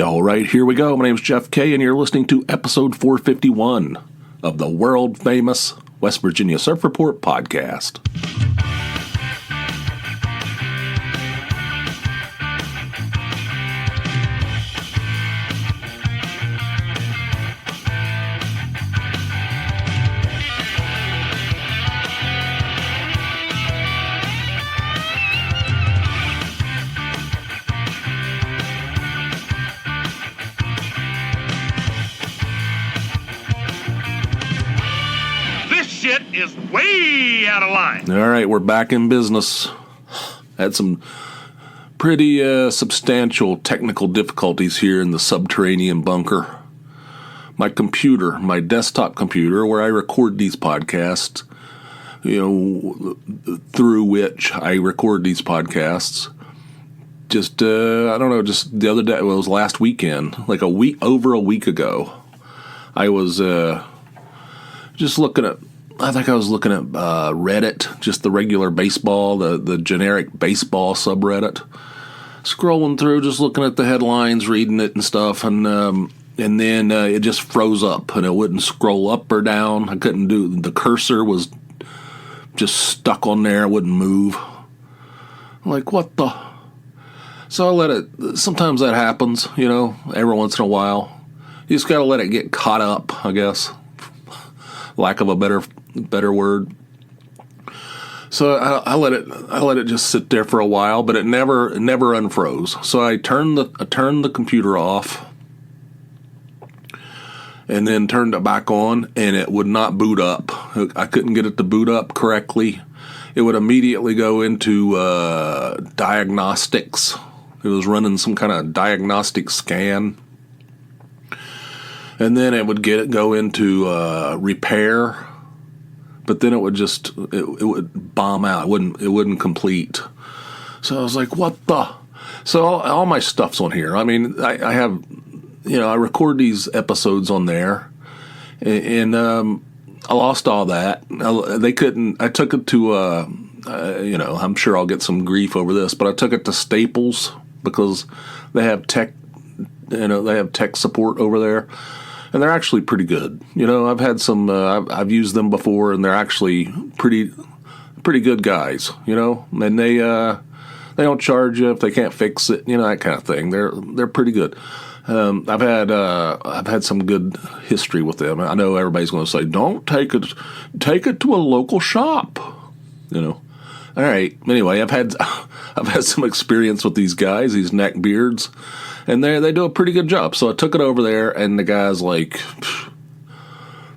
All right, here we go. My name's Jeff K, and you're listening to episode 451 of the world-famous West Virginia Surf Report podcast. Is way out of line. All right, we're back in business. Had some pretty substantial technical difficulties here in the subterranean bunker. My computer, my desktop computer, where I record these podcasts, through which I record these podcasts, just the other day, it was last weekend, over a week ago, I was just looking at Reddit, just the regular baseball, the generic baseball subreddit. Scrolling through, just looking at the headlines, reading it and stuff, and then it just froze up, and it wouldn't scroll up or down. I couldn't do, the cursor was just stuck on there, it wouldn't move. I'm like, what the? So I let it, sometimes that happens, every once in a while. You just gotta let it get caught up, I guess. Lack of a better word. So I let it just sit there for a while, but it never unfroze. So I turned the computer off, and then turned it back on, and it would not boot up. I couldn't get it to boot up correctly. It would immediately go into diagnostics. It was running some kind of diagnostic scan. And then it would go into repair, but then it would would bomb out. It wouldn't complete. So I was like, what the? So all my stuff's on here. I mean, I have, I record these episodes on there, and I lost all that. They couldn't. I took it to, I'm sure I'll get some grief over this, but I took it to Staples because they have tech support over there. And they're actually pretty good. I've had some, I've used them before, and they're actually pretty good guys, and they don't charge you if they can't fix it, that kind of thing. They're pretty good. I've had some good history with them. I know everybody's going to say, don't take it to a local shop, All right. Anyway, I've had some experience with these guys, these Neckbeards. And they do a pretty good job. So I took it over there, and the guy's like,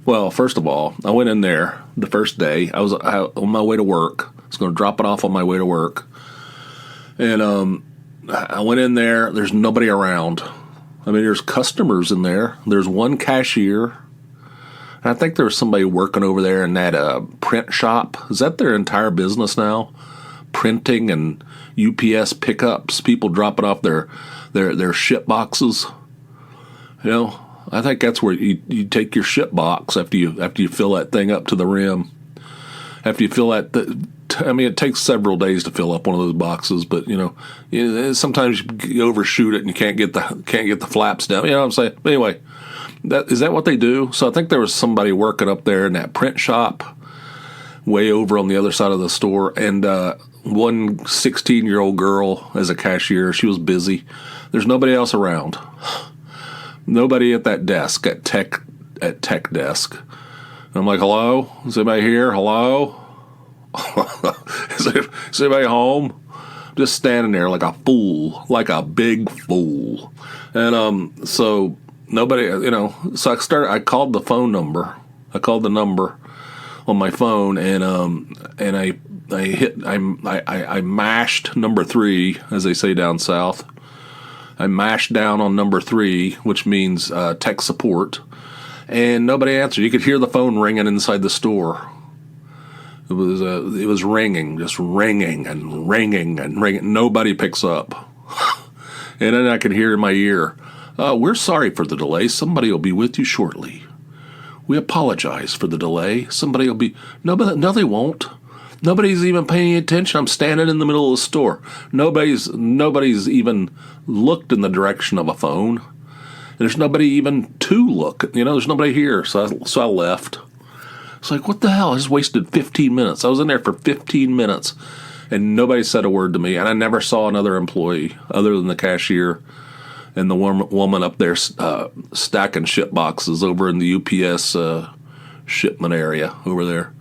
well, first of all, I went in there the first day. I was on my way to work. I was going to drop it off on my way to work. And I went in there. There's nobody around. I mean, there's customers in there. There's one cashier. And I think there was somebody working over there in that print shop. Is that their entire business now? Printing and UPS pickups, people dropping off their ship boxes. I think that's where you take your ship box after you fill that thing up to the rim. After you fill that, it takes several days to fill up one of those boxes, but sometimes you overshoot it and you can't get the flaps down. You know what I'm saying? But anyway, is that what they do? So I think there was somebody working up there in that print shop, way over on the other side of the store, and one 16-year-old girl as a cashier. She was busy. There's nobody else around. Nobody at that desk, at tech desk. And I'm like, hello? Is anybody here? Hello? Is anybody home? Just standing there like a fool, like a big fool. And so nobody, so I called the phone number. I called the number on my phone, and I mashed number 3, as they say down south. I mashed down on number 3, which means tech support, and nobody answered. You could hear the phone ringing inside the store. It was ringing, just ringing and ringing and ringing. Nobody picks up. And then I could hear in my ear, we're sorry for the delay. Somebody will be with you shortly. We apologize for the delay. Somebody will be... No, they won't. Nobody's even paying attention. I'm standing in the middle of the store. Nobody's even looked in the direction of a phone. And there's nobody even to look. There's nobody here. So I left. It's like, what the hell? I just wasted 15 minutes. I was in there for 15 minutes, and nobody said a word to me. And I never saw another employee other than the cashier and the woman up there stacking ship boxes over in the UPS shipment area over there.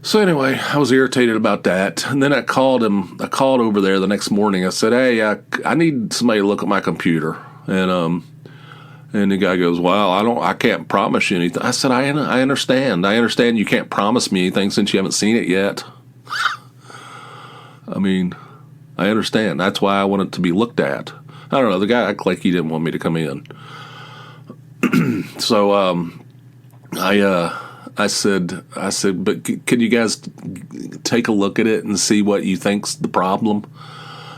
So anyway, I was irritated about that, and then I called over there the next morning. I said, "Hey, I need somebody to look at my computer." And the guy goes, "Well, I can't promise you anything." I said, "I understand. I understand you can't promise me anything since you haven't seen it yet." I mean, I understand. That's why I want it to be looked at. I don't know. The guy acted like he didn't want me to come in. So I said, but can you guys take a look at it and see what you think's the problem?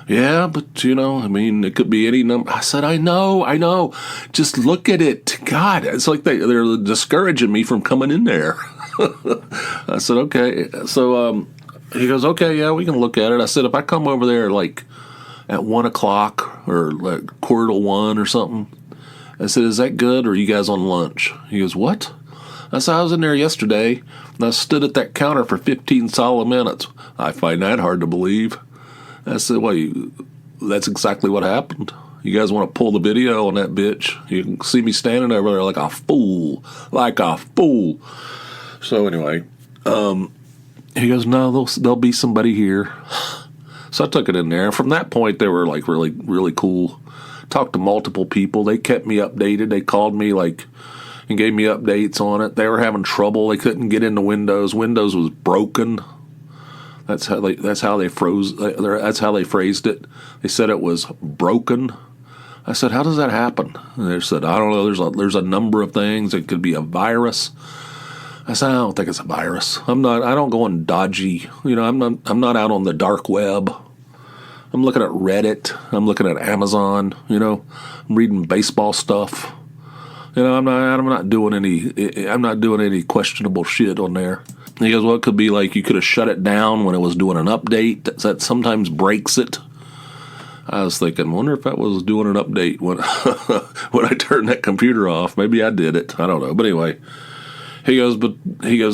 Yeah, but it could be any number. I said, I know. Just look at it. God, it's like they're discouraging me from coming in there. I said, okay. So he goes, okay, yeah, we can look at it. I said, if I come over there like at 1:00 or like 1:45 or something, I said, is that good, or are you guys on lunch? He goes, what? I said, I was in there yesterday, and I stood at that counter for 15 solid minutes. I find that hard to believe. I said, well, that's exactly what happened. You guys want to pull the video on that bitch? You can see me standing over there like a fool. So anyway, he goes, no, there'll be somebody here. So I took it in there. From that point, they were like really, really cool. Talked to multiple people. They kept me updated. They called me and gave me updates on it. They were having trouble. They couldn't get into Windows. Windows was broken. That's how they phrased it. They said it was broken. I said, how does that happen? And they said, I don't know. There's a number of things. It could be a virus. I said, I don't think it's a virus. I don't go on dodgy. I'm not out on the dark web. I'm looking at Reddit. I'm looking at Amazon. I'm reading baseball stuff. I'm not doing any questionable shit on there. He goes, well, it could be like you could have shut it down when it was doing an update. That sometimes breaks it. I was thinking, wonder if that was doing an update when when I turned that computer off. Maybe I did it. I don't know. But anyway, he goes,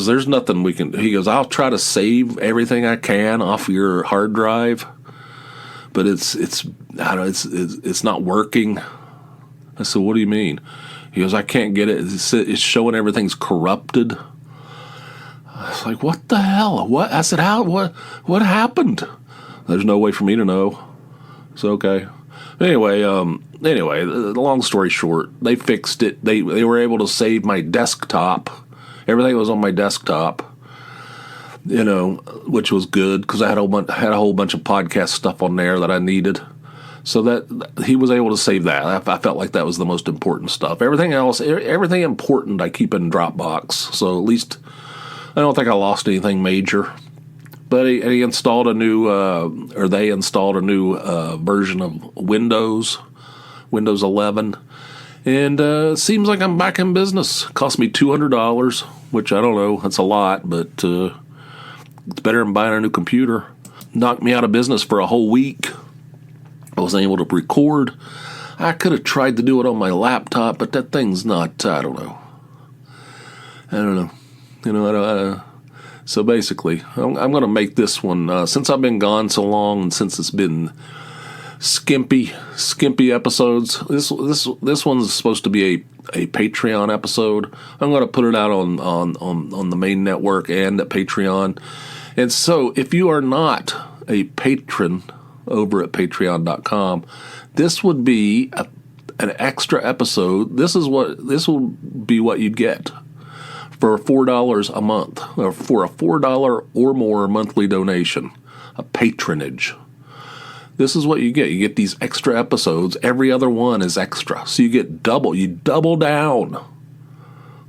there's nothing we can. He goes, I'll try to save everything I can off your hard drive, but it's not working. I said, what do you mean? He goes, I can't get it. It's showing everything's corrupted. I was like, what the hell? What? I said, how? What happened? There's no way for me to know. So, okay. Anyway, the long story short, they fixed it. They were able to save my desktop. Everything was on my desktop, which was good because I had a whole bunch of podcast stuff on there that I needed. So that he was able to save that. I felt like that was the most important stuff. Everything else, everything important, I keep in Dropbox. So at least I don't think I lost anything major. But he installed they installed a new version of Windows 11, and it seems like I'm back in business. It cost me $200, which I don't know, that's a lot, but it's better than buying a new computer. Knocked me out of business for a whole week. I wasn't able to record. I could have tried to do it on my laptop, but that thing's not, I don't know. So basically, I'm going to make this one, since I've been gone so long and since it's been skimpy episodes, this one's supposed to be a Patreon episode. I'm going to put it out on the main network and at Patreon. And so if you are not a patron over at patreon.com, this would be an extra episode. This will be what you'd get for $4 a month, or for a $4 or more monthly donation, a patronage. This is what you get. You get these extra episodes. Every other one is extra. So you double down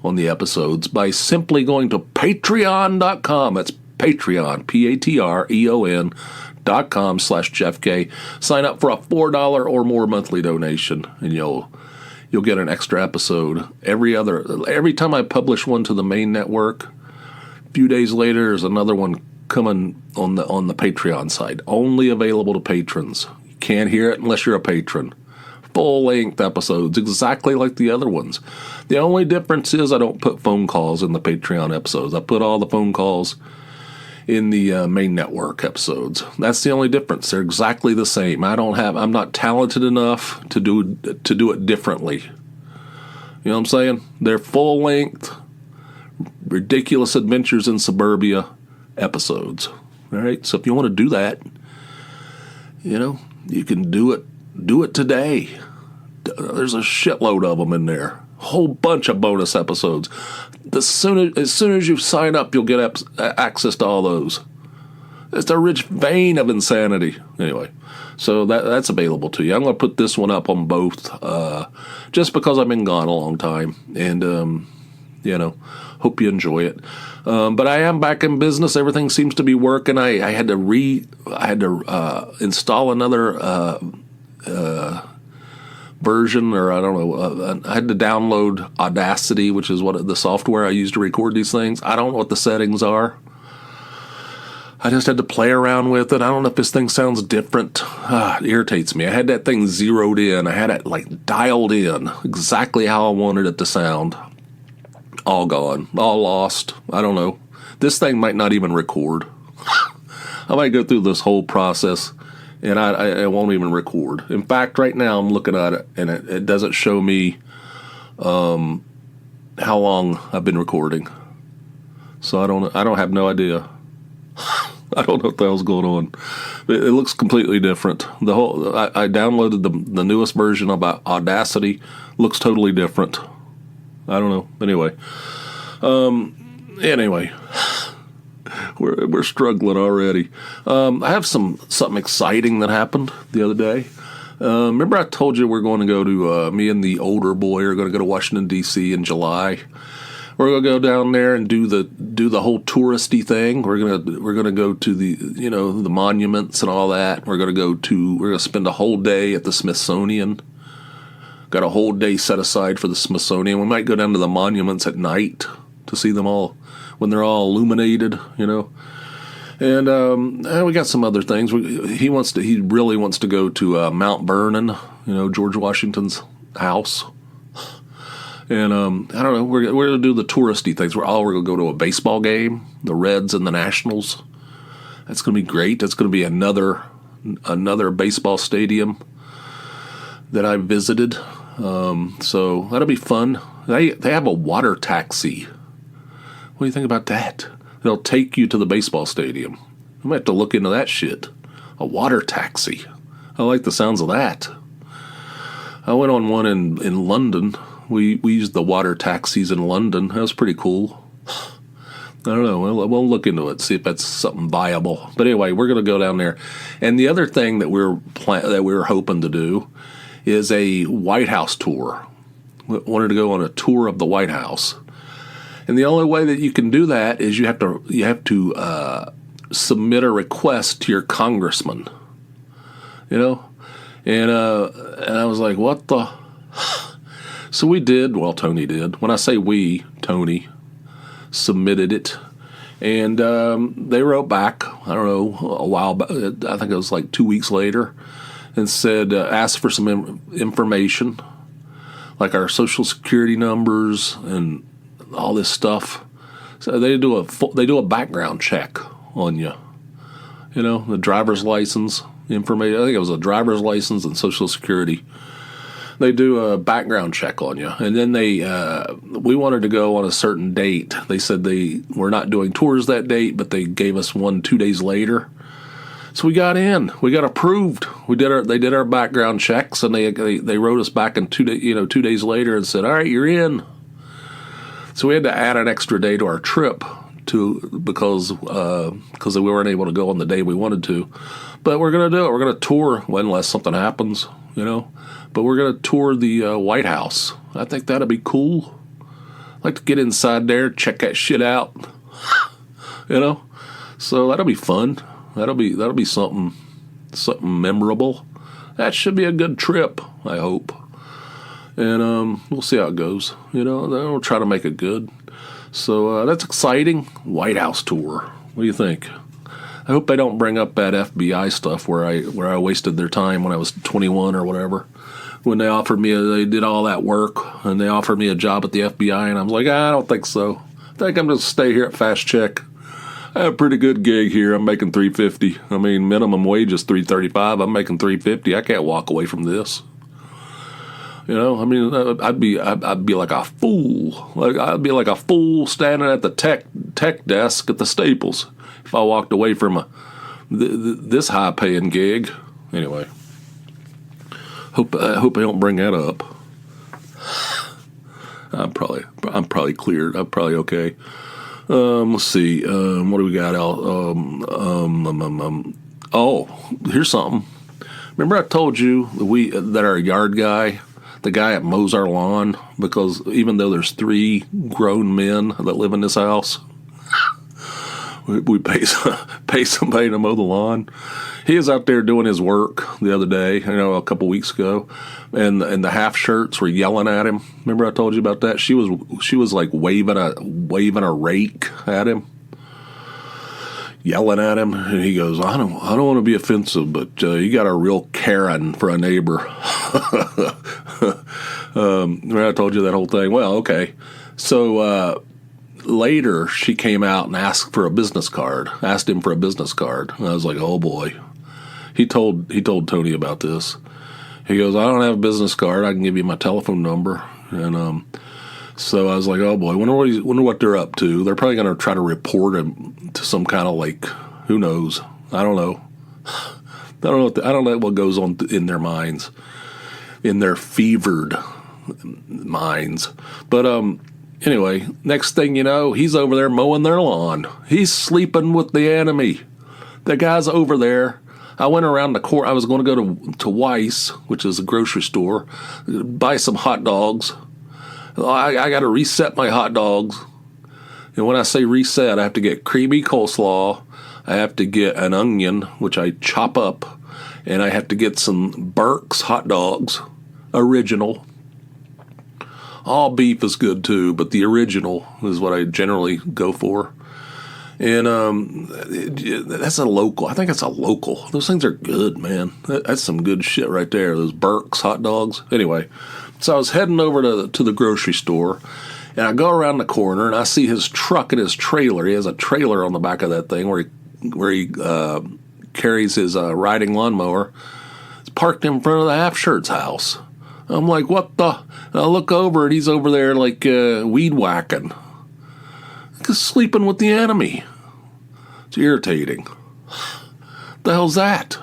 on the episodes by simply going to patreon.com. That's Patreon, patreon.com/JeffK. Sign up for a $4 or more monthly donation, and you'll get an extra episode every time I publish one to the main network. few days later, there's another one coming on the Patreon site. Only available to patrons. You can't hear it unless you're a patron. Full-length episodes, exactly like the other ones. The only difference is I don't put phone calls in the Patreon episodes. I put all the phone calls in the main network episodes. That's the only difference. They're exactly the same. I'm not talented enough to do it differently. You know what I'm saying? They're full-length, ridiculous adventures in suburbia episodes. All right? So if you want to do that, you can do it. Do it today. There's a shitload of them in there. A whole bunch of bonus episodes. As soon as you sign up, you'll get access to all those. It's a rich vein of insanity. Anyway, so that's available to you. I'm going to put this one up on both, just because I've been gone a long time, and hope you enjoy it. But I am back in business. Everything seems to be working. I had to install another version, or I don't know. I had to download Audacity, which is what the software I use to record these things. I don't know what the settings are. I just had to play around with it. I don't know if this thing sounds different. It irritates me. I had that thing zeroed in. I had it dialed in exactly how I wanted it to sound. All gone. All lost. I don't know. This thing might not even record. I might go through this whole process and I won't even record. In fact, right now I'm looking at it and it doesn't show me how long I've been recording. So I don't have no idea. I don't know what the hell's going on. It looks completely different. I downloaded the newest version of Audacity. Looks totally different. I don't know. Anyway, we're struggling already. I have something exciting that happened the other day. Remember I told you we're going to go to me and the older boy are going to go to Washington D.C. in July. We're gonna go down there and do the whole touristy thing. We're gonna go to the monuments and all that. We're gonna spend a whole day at the Smithsonian. Got a whole day set aside for the Smithsonian. We might go down to the monuments at night to see them all when they're all illuminated, And we got some other things. He really wants to go to Mount Vernon, George Washington's house. And I don't know. We're going to do the touristy things. We're going to go to a baseball game, the Reds and the Nationals. That's going to be great. That's going to be another baseball stadium that I visited. So that'll be fun. They have a water taxi. What do you think about that? They'll take you to the baseball stadium. I might have to look into that shit. A water taxi. I like the sounds of that. I went on one in London. We used the water taxis in London. That was pretty cool. I don't know. We'll look into it, see if that's something viable. But anyway, we're going to go down there. And the other thing that we're hoping to do is a White House tour. We wanted to go on a tour of the White House. And the only way that you can do that is you have to submit a request to your congressman. And I was like, what the? So we did. Well, Toney did. When I say we, Toney submitted it, and they wrote back. I don't know, a while back. I think it was like 2 weeks later, and said asked for some information, like our social security numbers and all this stuff. So they do a background check on you. The driver's license information. I think it was a driver's license and social security. They do a background check on you. And then we wanted to go on a certain date. They said they were not doing tours that date, but they gave us one 2 days later. So we got in. We got approved. They did our background checks, and they wrote us back in 2 days later and said, all right, you're in. So we had to add an extra day to our trip because we weren't able to go on the day we wanted to. But we're going to do it. We're going to tour unless something happens, But we're going to tour the White House. I think that'd be cool. I'd like to get inside there, check that shit out. So that'll be fun. That'll be something memorable. That should be a good trip, I hope. And we'll see how it goes. We'll try to make it good. So that's exciting. White House tour. What do you think? I hope they don't bring up that FBI stuff where I wasted their time when I was 21 or whatever. When they offered me, they did all that work, and they offered me a job at the FBI, and I was like, I don't think so. I think I'm going to stay here at Fast Check. I have a pretty good gig here. I'm making $3.50. I mean, minimum wage is $3.35. I'm making $3.50. I can't walk away from this. You know, I mean, I'd be like a fool. I'd be like a fool standing at the tech desk at the Staples if I walked away from this high paying gig. Anyway. I hope I don't bring that up. I'm probably cleared. I'm probably okay. Let's see. What do we got out? Oh, here's something. Remember I told you that our yard guy, the guy that mows our lawn, because even though there's 3 grown men that live in this house, we pay somebody to mow the lawn. He was out there doing his work the other day, a couple weeks ago, and the half shirts were yelling at him. Remember I told you about that? She was like waving a rake at him, yelling at him, and he goes, I don't want to be offensive, but you got a real Karen for a neighbor. Remember I told you that whole thing? Well, okay. So later she came out and asked him for a business card. And I was like, oh boy. He told Toney about this. He goes, I don't have a business card. I can give you my telephone number. And so I was like, oh boy, wonder what they're up to. They're probably going to try to report him to some kind of who knows? I don't know. I don't know what goes on in their minds, in their fevered minds. But anyway, next thing you know, he's over there mowing their lawn. He's sleeping with the enemy. The guy's over there. I went around the court. I was going to go to Weiss, which is a grocery store, buy some hot dogs. I got to reset my hot dogs. And when I say reset, I have to get creamy coleslaw. I have to get an onion, which I chop up. And I have to get some Burke's hot dogs, original. All beef is good too, but the original is what I generally go for. And that's a local. I think it's a local. Those things are good, man. That's some good shit right there. Those Burke's hot dogs. Anyway, so I was heading over to the grocery store, and I go around the corner, and I see his truck and his trailer. He has a trailer on the back of that thing where he carries his riding lawnmower. It's parked in front of the half shirt's house. I'm like, what the? And I look over, and he's over there weed whacking. Sleeping with the enemy. It's irritating. The hell's that?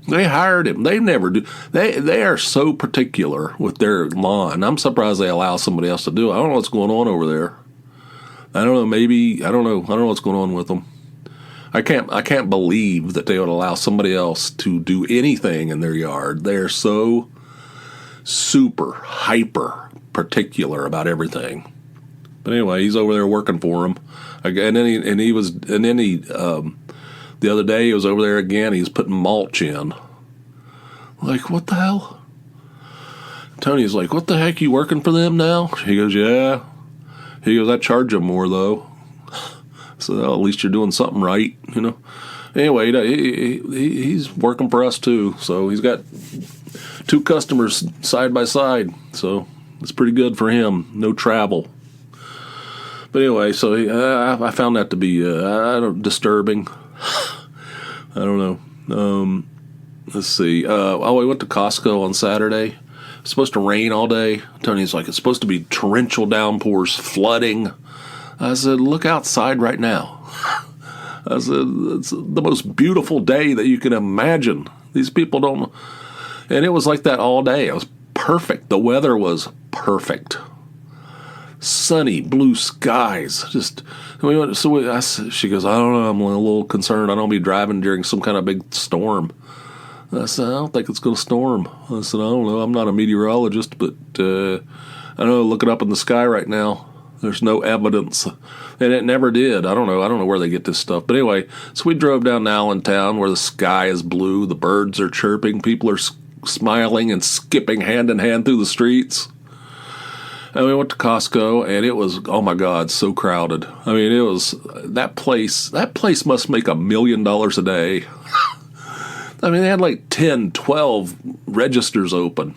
They hired him. They never do. They are so particular with their lawn. I'm surprised they allow somebody else to do it. I don't know what's going on over there. I don't know. Maybe I don't know. I don't know what's going on with them. I can't believe that they would allow somebody else to do anything in their yard. They're so super hyper particular about everything. But anyway, he's over there working for him, and then the other day he was over there again. He was putting mulch in. Like, what the hell? Tony's like, what the heck? You working for them now? He goes, yeah. He goes, I charge them more though. So well, at least you're doing something right, Anyway, he's working for us too. So he's got 2 customers side by side. So it's pretty good for him. No travel. But anyway, so I found that to be disturbing. I don't know. Let's see. We went to Costco on Saturday. It's supposed to rain all day. Tony's like, it's supposed to be torrential downpours, flooding. I said, look outside right now. I said, it's the most beautiful day that you can imagine. These people don't. And it was like that all day. It was perfect. The weather was perfect. Sunny, blue skies. She goes, I don't know, I'm a little concerned. I don't be driving during some kind of big storm. I said, I don't think it's going to storm. I said, I don't know. I'm not a meteorologist, but I don't know. Look it up in the sky right now. There's no evidence. And it never did. I don't know where they get this stuff. But anyway, so we drove down to Allentown where the sky is blue. The birds are chirping. People are smiling and skipping hand in hand through the streets. And we went to Costco, and it was, oh my God, so crowded. I mean, it was, that place must make $1 million a day. I mean, they had like 10, 12 registers open.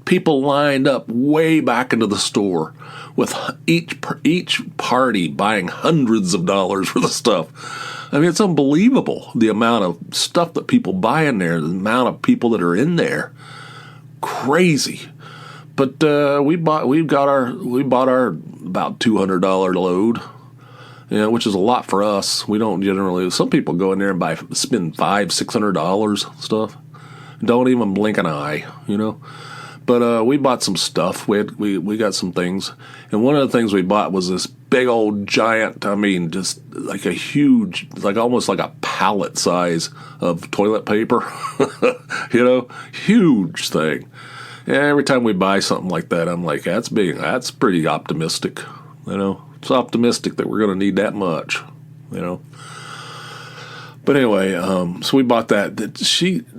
People lined up way back into the store with each party buying hundreds of dollars worth of stuff. I mean, it's unbelievable the amount of stuff that people buy in there, the amount of people that are in there. Crazy. But we bought our about $200 load, which is a lot for us. We don't generally. Some people go in there and spend $500-$600 stuff, don't even blink an eye, But we bought some stuff. We got some things, and one of the things we bought was this big old giant. I mean, just like a huge, like almost like a pallet size of toilet paper. Huge thing. And every time we buy something like that, I'm like, that's pretty optimistic. It's optimistic that we're going to need that much. But anyway, so we bought that.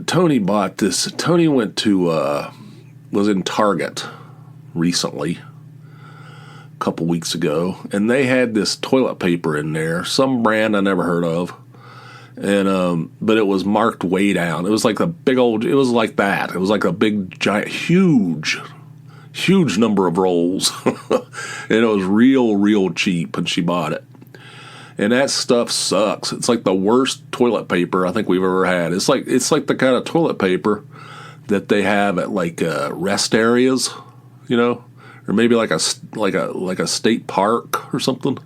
Toney bought this. Toney went to. Was in Target recently, a couple weeks ago, and they had this toilet paper in there, some brand I never heard of, and but it was marked way down. It was like a big old. It was like that. It was like a big, giant, huge number of rolls, and it was real cheap. And she bought it, and that stuff sucks. It's like the worst toilet paper I think we've ever had. It's like the kind of toilet paper that they have at like rest areas, or maybe like a state park or something.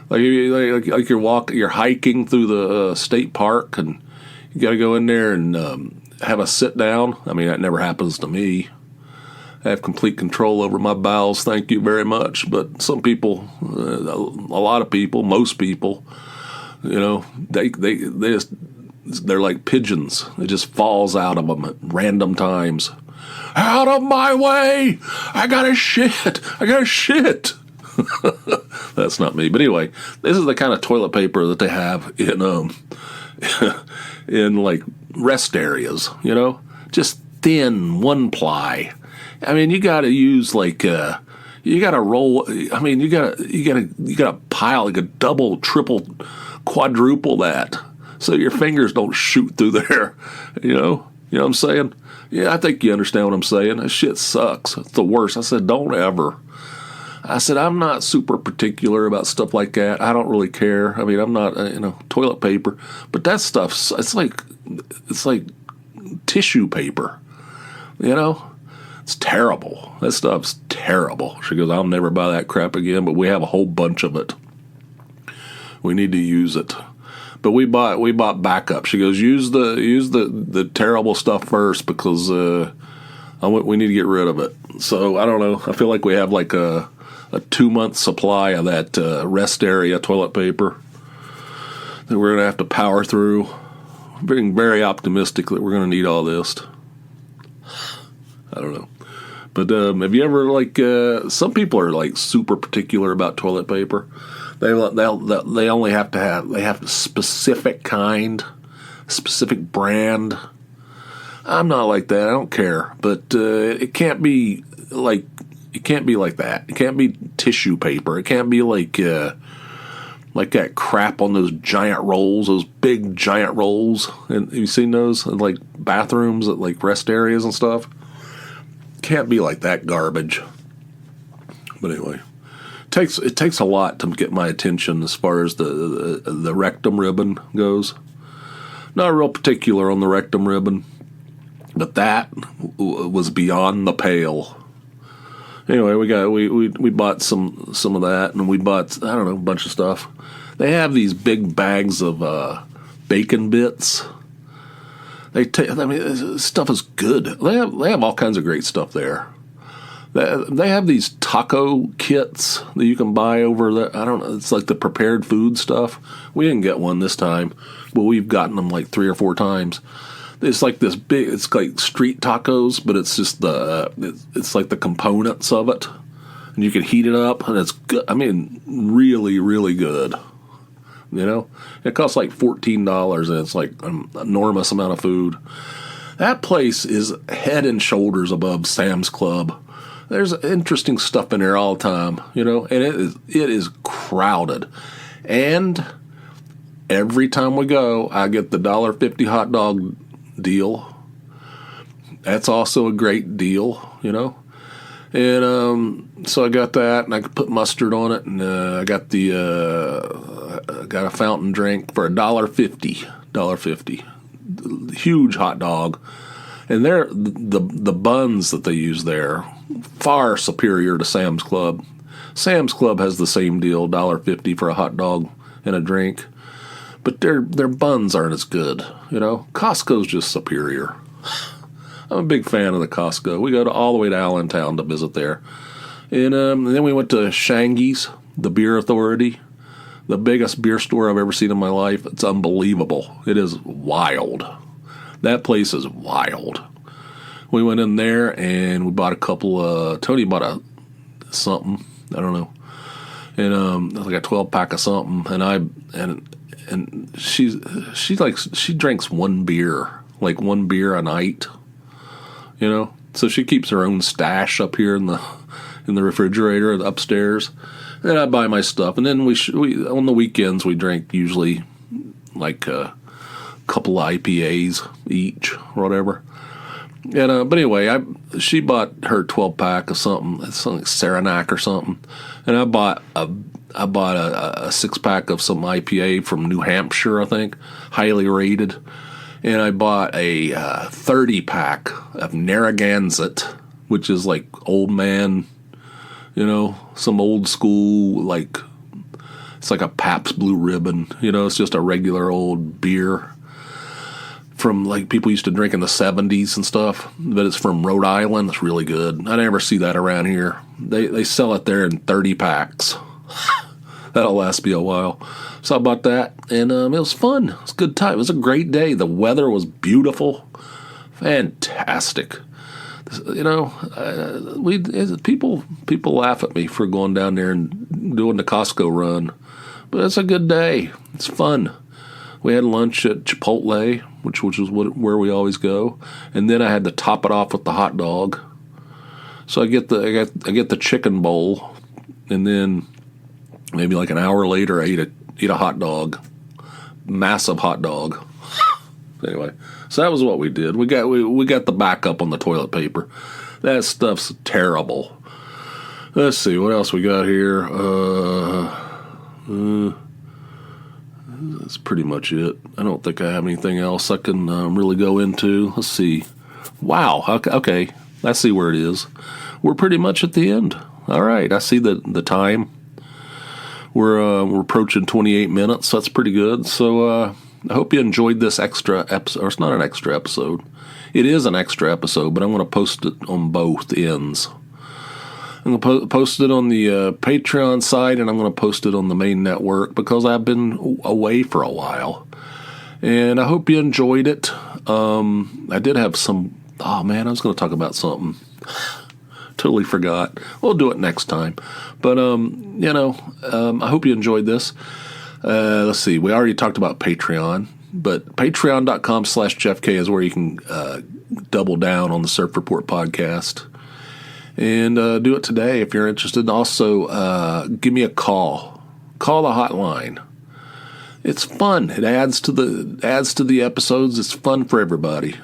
Like you're hiking through the state park, and you got to go in there and have a sit down. I mean, that never happens to me. I have complete control over my bowels, thank you very much. But some people, a lot of people, most people, they just. They're like pigeons. It just falls out of them at random times. Out of my way! I gotta shit! That's not me. But anyway, this is the kind of toilet paper that they have in in like rest areas. Just thin, one ply. I mean, you got to use like you got to roll. I mean, you got to pile like a double, triple, quadruple that. So your fingers don't shoot through there, You know what I'm saying? Yeah, I think you understand what I'm saying. That shit sucks. It's the worst. I said, don't ever. I said, I'm not super particular about stuff like that. I don't really care. I mean, I'm not, toilet paper. But that stuff, it's like tissue paper, It's terrible. That stuff's terrible. She goes, I'll never buy that crap again, but we have a whole bunch of it. We need to use it. But we bought backup. She goes, use the terrible stuff first because we need to get rid of it. So I don't know. I feel like we have like a 2-month supply of that rest area toilet paper that we're going to have to power through. I'm being very optimistic that we're going to need all this. I don't know. But have you ever some people are like super particular about toilet paper. They only have to have a specific kind, specific brand. I'm not like that. I don't care, but it can't be like that. It can't be tissue paper. It can't be like that crap on those giant rolls, those big giant rolls. And have you seen those in like bathrooms at like rest areas and stuff? Can't be like that garbage. But anyway. It takes a lot to get my attention as far as the rectum ribbon goes. Not real particular on the rectum ribbon, but that was beyond the pale. Anyway, we bought some of that, and we bought a bunch of stuff. They have these big bags of bacon bits. This stuff is good. They have all kinds of great stuff there. They have these taco kits that you can buy over there. I don't know. It's like the prepared food stuff. We didn't get one this time, but we've gotten them like 3 or 4 times. It's like this big. It's like street tacos, but it's just it's like the components of it, and you can heat it up, and it's good. I mean, really, really good. It costs like $14, and it's like an enormous amount of food. That place is head and shoulders above Sam's Club. There's interesting stuff in there all the time, and it is crowded. And every time we go, I get the $1.50 hot dog deal. That's also a great deal, And so I got that, and I could put mustard on it, and I got got a fountain drink for $1.50. Huge hot dog, and the buns that they use there far superior to Sam's Club. Sam's Club has the same deal, $1.50 for a hot dog and a drink, but their buns aren't as good. Costco's just superior. I'm a big fan of the Costco. We go all the way to Allentown to visit there. And then we went to Shangy's, the beer authority, the biggest beer store I've ever seen in my life. It's unbelievable. It is wild. That place is wild. We went in there and we bought a couple Toney bought something, I don't know. And like a 12-pack of something, and she drinks one beer a night. So she keeps her own stash up here in the refrigerator upstairs. And then I buy my stuff, and then we on the weekends we drink usually like a couple of IPAs each or whatever. And but anyway, she bought her 12-pack of something like Saranac or something, and I bought a 6-pack of some IPA from New Hampshire, I think, highly rated. And I bought a 30-pack of Narragansett, which is like old man, some old school, it's like a Pabst Blue Ribbon. It's just a regular old beer from like people used to drink in the 70s and stuff. But it's from Rhode Island. It's really good. I never see that around here. They sell it there in 30 packs. That'll last me a while. So I bought that, and it was fun. It was a good time. It was a great day. The weather was beautiful, fantastic. People laugh at me for going down there and doing the Costco run, but it's a good day. It's fun. We had lunch at Chipotle, which is where we always go, and then I had to top it off with the hot dog. So I get the chicken bowl, and then maybe like an hour later, I eat a hot dog, massive hot dog. Anyway, so that was what we did. We got the backup on the toilet paper. That stuff's terrible. Let's see what else we got here. That's pretty much it. I don't think I have anything else I can really go into. Let's see. Wow. Okay. I see where it is. We're pretty much at the end. All right. I see the time. We're approaching 28 minutes. So that's pretty good. So I hope you enjoyed this extra episode. Or it's not an extra episode. It is an extra episode, but I'm going to post it on both ends. I'm going to post it on the Patreon site, and I'm going to post it on the main network because I've been away for a while. And I hope you enjoyed it. I did have some... Oh, man, I was going to talk about something. Totally forgot. We'll do it next time. But, I hope you enjoyed this. Let's see. We already talked about Patreon, but patreon.com/JeffK is where you can double down on the Surf Report podcast. And do it today if you're interested. Also, give me a call. Call the hotline. It's fun. It adds to the episodes. It's fun for everybody.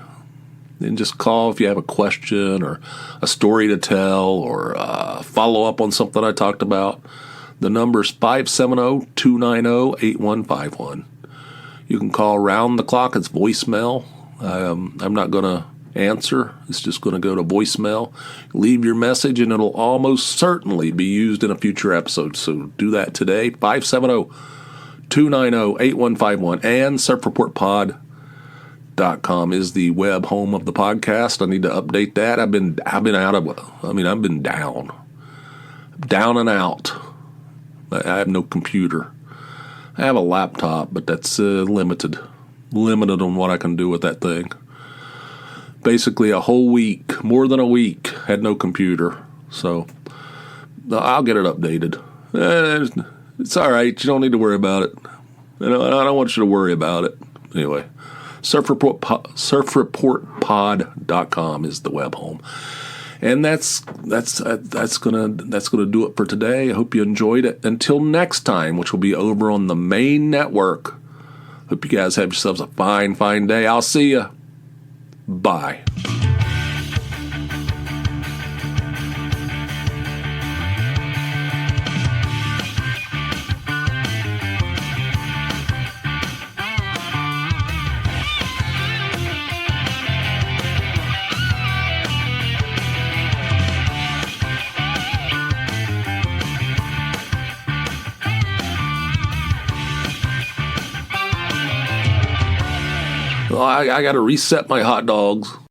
And just call if you have a question or a story to tell or follow up on something I talked about. The number's 570-290-8151. You can call round the clock. It's voicemail. I'm not going to answer. It's just going to go to voicemail. Leave your message, and it'll almost certainly be used in a future episode. So do that today. 570-290-8151. And surfreportpod.com is the web home of the podcast. I need to update that. I've been down and out. I have no computer. I have a laptop, but that's limited on what I can do with that thing. Basically a whole week, more than a week, had no computer. So I'll get it updated. It's all right. You don't need to worry about it. I don't want you to worry about it. Anyway, surfreportpod.com is the web home. And that's gonna do it for today. I hope you enjoyed it. Until next time, which will be over on the main network. Hope you guys have yourselves a fine day. I'll see you. Bye. I got to reset my hot dogs.